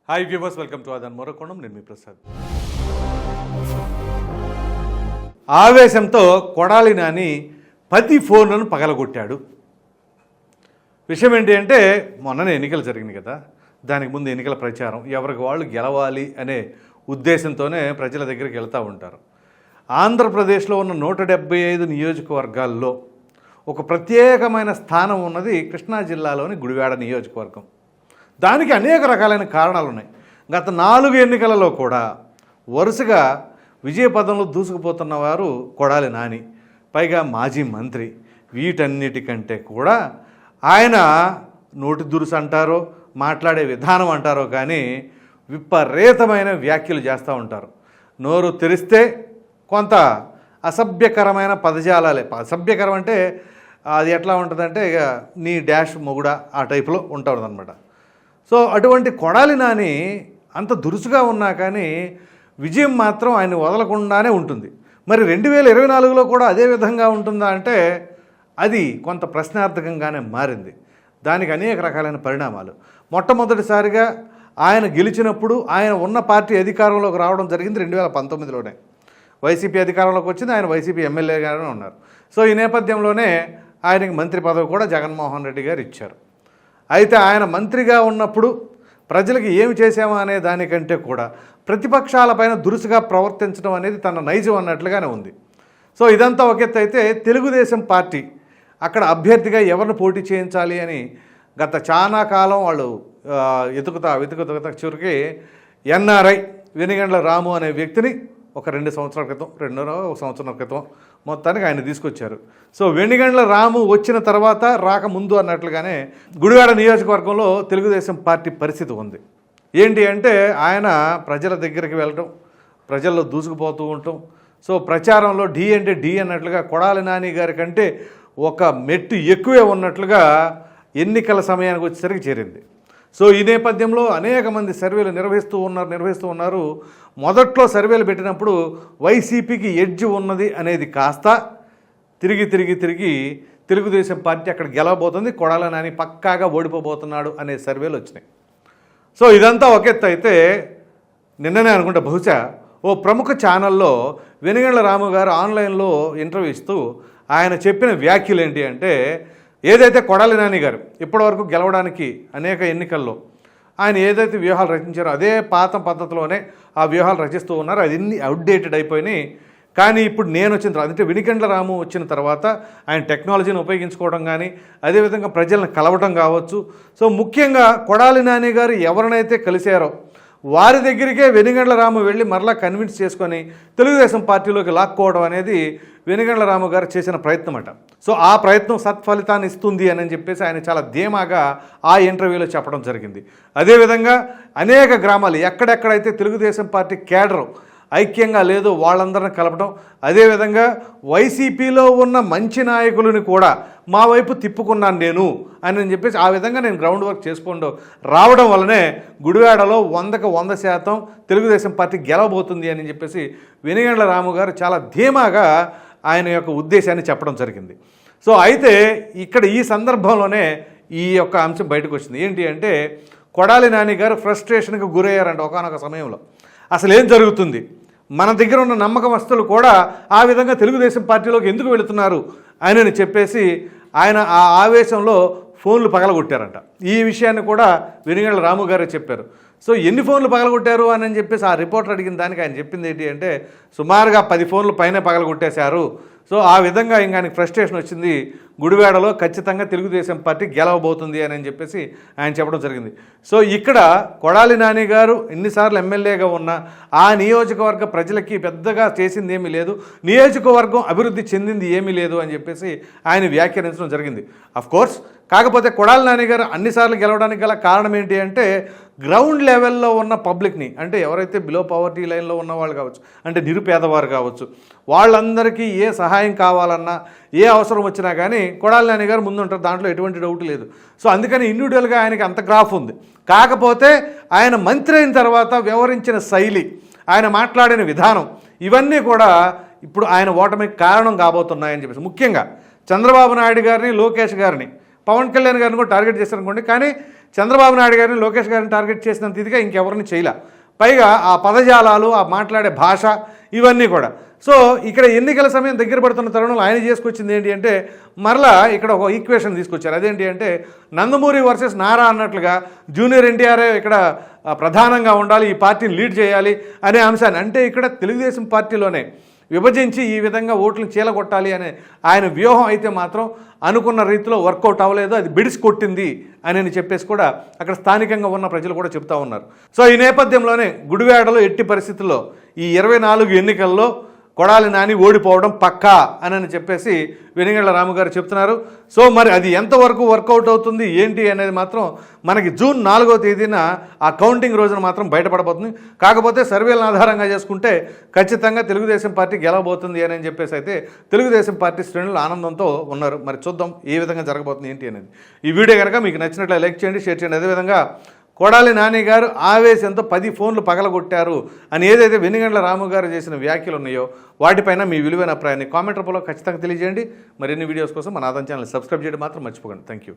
Hi viewers, welcome to ఆదాన్ మోరకోణం. నేను మీ ప్రసాద్. ఆవేశంతో కొడాలి నాని 10 ఫోన్లను పగలగొట్టాడు. విషయం ఏంటి అంటే, మొన్ననే ఎన్నికలు జరిగింది కదా, దానికి ముందు ఎన్నికల ప్రచారం, ఎవరికి వాళ్ళు గెలవాలి అనే ఉద్దేశంతోనే ప్రజల దగ్గరికి వెళ్తూ ఉంటారు. ఆంధ్రప్రదేశ్లో ఉన్న 175 నియోజకవర్గాల్లో ఒక ప్రత్యేకమైన స్థానం ఉన్నది కృష్ణా జిల్లాలోని గుడివాడ నియోజకవర్గం. దానికి అనేక రకాలైన కారణాలు ఉన్నాయి. గత 4 ఎన్నికలలో కూడా వరుసగా విజయపదంలో దూసుకుపోతున్న వారు కొడాలి నాని, పైగా మాజీ మంత్రి. వీటన్నిటికంటే కూడా ఆయన నోటి దురుసు అంటారో, మాట్లాడే విధానం అంటారో కానీ విపరీతమైన వ్యాఖ్యలు చేస్తూ ఉంటారు. నోరు తెరిస్తే కొంత అసభ్యకరమైన పదజాలాలే. అసభ్యకరం అంటే అది ఎట్లా ఉంటుందంటే, ఇక నీ డాష్ మొగుడా ఆ టైపులో ఉంటుంది అనమాట. సో అటువంటి కొడాలి నాని అంత దురుసుగా ఉన్నా కానీ విజయం మాత్రం ఆయన వదలకుండానే ఉంటుంది. మరి 2024లో కూడా అదే విధంగా ఉంటుందా అంటే అది కొంత ప్రశ్నార్థకంగానే మారింది. దానికి అనేక రకాలైన పరిణామాలు. మొట్టమొదటిసారిగా ఆయన గెలిచినప్పుడు ఆయన ఉన్న పార్టీ అధికారంలోకి రావడం జరిగింది 2019లోనే. వైసీపీ అధికారంలోకి వచ్చింది, ఆయన వైసీపీ ఎమ్మెల్యేగానే ఉన్నారు. సో ఈ నేపథ్యంలోనే ఆయనకి మంత్రి పదవి కూడా జగన్మోహన్ రెడ్డి గారు ఇచ్చారు. అయితే ఆయన మంత్రిగా ఉన్నప్పుడు ప్రజలకు ఏమి చేశామా అనే దానికంటే కూడా ప్రతిపక్షాలపైన దురుసుగా ప్రవర్తించడం అనేది తన నైజం అన్నట్లుగానే ఉంది. సో ఇదంతా ఒక ఎత్తు అయితే, తెలుగుదేశం పార్టీ అక్కడ అభ్యర్థిగా ఎవరిని పోటీ చేయించాలి అని గత చాలా కాలం వాళ్ళు వెతుకుతా చివరికి ఎన్ఆర్ఐ వెనిగండ్ల రాము అనే వ్యక్తిని ఒక 2 సంవత్సరాల క్రితం, 1 సంవత్సరం క్రితం మొత్తానికి ఆయన తీసుకొచ్చారు. సో వెనిగండ్ల రాము వచ్చిన తర్వాత రాకముందు అన్నట్లుగానే గుడివాడ నియోజకవర్గంలో తెలుగుదేశం పార్టీ పరిస్థితి ఉంది. ఏంటి అంటే, ఆయన ప్రజల దగ్గరికి వెళ్ళటం, ప్రజల్లో దూసుకుపోతూ ఉండటం. సో ప్రచారంలో ఢీ అంటే ఢీ అన్నట్లుగా కొడాలి నాని గారి కంటే ఒక మెట్టు ఎక్కువే ఉన్నట్లుగా ఎన్నికల సమయానికి వచ్చేసరికి చేరింది. సో ఈ నేపథ్యంలో అనేక మంది సర్వేలు నిర్వహిస్తూ ఉన్నారు. మొదట్లో సర్వేలు పెట్టినప్పుడు వైసీపీకి ఎడ్జ్ ఉన్నది అనేది కాస్త తిరిగి తెలుగుదేశం పార్టీ అక్కడ గెలవబోతుంది, కొడాలి నాని పక్కాగా ఓడిపోబోతున్నాడు అనే సర్వేలు వచ్చినాయి. సో ఇదంతా ఒక ఎత్తు అయితే, నిన్ననే అనుకుంటా బహుశా ఓ ప్రముఖ ఛానల్లో వెనిగండ్ల రాము గారు ఆన్లైన్లో ఇంటర్వ్యూ ఇస్తూ ఆయన చెప్పిన వ్యాఖ్యలు ఏంటి అంటే, ఏదైతే కొడాలి నాని గారు ఇప్పటివరకు గెలవడానికి అనేక ఎన్నికల్లో ఆయన ఏదైతే వ్యూహాలు రచించారో అదే పాత పద్ధతిలోనే ఆ వ్యూహాలు రచిస్తూ ఉన్నారు. అది అన్ని అవుట్డేటెడ్ అయిపోయినాయి. కానీ ఇప్పుడు నేను వచ్చిన తర్వాత, అంటే వెనిగండ్ల రాము వచ్చిన తర్వాత ఆయన టెక్నాలజీని ఉపయోగించుకోవడం కానీ, అదేవిధంగా ప్రజలను కలవటం కావచ్చు. సో ముఖ్యంగా కొడాలి నాని గారు ఎవరినైతే కలిశారో వారి దగ్గరికే వెనిగండ్ల రాము వెళ్ళి మరలా కన్విన్స్ చేసుకొని తెలుగుదేశం పార్టీలోకి లాక్కోవడం అనేది వెనిగండ్ల రాము గారు చేసిన ప్రయత్నం అట. సో ఆ ప్రయత్నం సత్ఫలితాన్ని ఇస్తుంది అని చెప్పేసి ఆయన చాలా ధీమాగా ఆ ఇంటర్వ్యూలో చెప్పడం జరిగింది. అదేవిధంగా అనేక గ్రామాలు ఎక్కడెక్కడైతే తెలుగుదేశం పార్టీ కేడరు ఐక్యంగా లేదో వాళ్ళందరిని కలపడం, అదేవిధంగా వైసీపీలో ఉన్న మంచి నాయకులని కూడా మా వైపు తిప్పుకున్నాను నేను అని చెప్పేసి ఆ విధంగా నేను గ్రౌండ్ వర్క్ చేసుకుంటూ రావడం వల్లనే గుడివాడలో 100కి 100% తెలుగుదేశం పార్టీ గెలవబోతుంది అని చెప్పేసి వెనిగండ్ల రాము గారు చాలా ధీమాగా ఆయన యొక్క ఉద్దేశాన్ని చెప్పడం జరిగింది. సో అయితే ఇక్కడ ఈ సందర్భంలోనే ఈ యొక్క అంశం బయటకు వచ్చింది. ఏంటి అంటే, కొడాలి నాని గారు ఫ్రస్ట్రేషన్కి గురయ్యారంట ఒకానొక సమయంలో. అసలు ఏం జరుగుతుంది, మన దగ్గర ఉన్న నమ్మకమస్తులు కూడా ఆ విధంగా తెలుగుదేశం పార్టీలోకి ఎందుకు వెళుతున్నారు అని చెప్పేసి ఆయన ఆ ఆవేశంలో ఫోన్లు పగలగొట్టారంట. ఈ విషయాన్ని కూడా వెనిగండ్ల రాము గారే చెప్పారు. సో ఎన్ని ఫోన్లు పగలగొట్టారు అని చెప్పేసి ఆ రిపోర్టర్ అడిగిన దానికి ఆయన చెప్పింది ఏంటి అంటే, సుమారుగా 10 ఫోన్లు పైన పగలగొట్టేశారు. సో ఆ విధంగా ఇంకా ఆయనకి ఫ్రస్ట్రేషన్ వచ్చింది, గుడివాడలో ఖచ్చితంగా తెలుగుదేశం పార్టీ గెలవబోతుంది అని చెప్పేసి ఆయన చెప్పడం జరిగింది. సో ఇక్కడ కొడాలి నాని గారు ఎన్నిసార్లు ఎమ్మెల్యేగా ఉన్నా ఆ నియోజకవర్గ ప్రజలకి పెద్దగా చేసింది ఏమీ లేదు, నియోజకవర్గం అభివృద్ధి చెందింది ఏమీ లేదు అని చెప్పేసి ఆయన వ్యాఖ్యానించడం జరిగింది. అఫ్కోర్స్ కాకపోతే కొడాలి నాని గారు అన్నిసార్లు గెలవడానికి గల కారణం ఏంటి అంటే, గ్రౌండ్ లెవెల్లో ఉన్న పబ్లిక్ని, అంటే ఎవరైతే బిలో పవర్టీ లైన్లో ఉన్న వాళ్ళు కావచ్చు, అంటే నిరుపేదవారు కావచ్చు, వాళ్ళందరికీ ఏ సహాయం కావాలన్నా ఏ అవసరం వచ్చినా కానీ కొడాలి నాని గారు ముందుంటారు, దాంట్లో ఎటువంటి డౌట్ లేదు. సో అందుకని ఇండివిజువల్గా ఆయనకి అంత గ్రాఫ్ ఉంది. కాకపోతే ఆయన మంత్రి అయిన తర్వాత వ్యవహరించిన శైలి, ఆయన మాట్లాడిన విధానం, ఇవన్నీ కూడా ఇప్పుడు ఆయన ఓటమికి కారణం కాబోతున్నాయని చెప్పేసి ముఖ్యంగా చంద్రబాబు నాయుడు గారిని, లోకేష్ గారిని పవన్ కళ్యాణ్ గారిని కూడా టార్గెట్ చేశారనుకోండి, కానీ చంద్రబాబు నాయుడు గారిని లోకేష్ గారిని టార్గెట్ చేసినంత ఇదిగా ఇంకెవరిని చేయలే. పైగా ఆ పదజాలాలు, ఆ మాట్లాడే భాష ఇవన్నీ కూడా. సో ఇక్కడ ఎన్నికల సమయం దగ్గర పడుతున్న తరుణంలో ఆయన చేసుకొచ్చింది ఏంటి అంటే మరలా ఇక్కడ ఒక ఈక్వేషన్ తీసుకొచ్చారు. అదేంటి అంటే నందమూరి వర్సెస్ నారా అన్నట్లుగా జూనియర్ ఎన్టీఆర్ ఇక్కడ ప్రధానంగా ఉండాలి, ఈ పార్టీని లీడ్ చేయాలి అనే అంశాన్ని, అంటే ఇక్కడ తెలుగుదేశం పార్టీలోనే విభజించి ఈ విధంగా ఓట్లను చీలగొట్టాలి అనే ఆయన వ్యూహం అయితే మాత్రం అనుకున్న రీతిలో వర్కౌట్ అవ్వలేదు, అది బిడిసి కొట్టింది అని చెప్పేసి కూడా అక్కడ స్థానికంగా ఉన్న ప్రజలు కూడా చెప్తా ఉన్నారు. సో ఈ నేపథ్యంలోనే గుడివాడలో ఎట్టి పరిస్థితుల్లో ఈ 24 ఎన్నికల్లో కొడాలి నాని ఓడిపోవడం పక్కా అని చెప్పేసి వెనిగళ్ల రాము గారు చెప్తున్నారు. సో మరి అది ఎంతవరకు వర్కౌట్ అవుతుంది ఏంటి అనేది మాత్రం మనకి జూన్ 4వ తేదీన ఆ కౌంటింగ్ రోజున మాత్రం బయటపడబోతుంది. కాకపోతే సర్వేలను ఆధారంగా చేసుకుంటే ఖచ్చితంగా తెలుగుదేశం పార్టీ గెలవబోతుంది అని చెప్పేసి అయితే తెలుగుదేశం పార్టీ శ్రేణులు ఆనందంతో ఉన్నారు. మరి చూద్దాం ఏ విధంగా జరగబోతుంది ఏంటి అనేది. ఈ వీడియో కనుక మీకు నచ్చినట్లయితే లైక్ చేయండి, షేర్ చేయండి. అదేవిధంగా కొడాలి నాని గారు ఆవేశంతో 10 ఫోన్లు పగలగొట్టారు అని ఏదైతే వెనిగండ్ల రాము గారు చేసిన వ్యాఖ్యలు ఉన్నాయో వాటిపైన మీ విలువైన అభిప్రాయాన్ని కామెంట్ రూపంలో ఖచ్చితంగా తెలియజేయండి. మరిన్ని వీడియోస్ కోసం మన ఆదాయం ఛానల్ సబ్స్క్రైబ్ చేయడం మాత్రం మర్చిపోకండి. Thank you.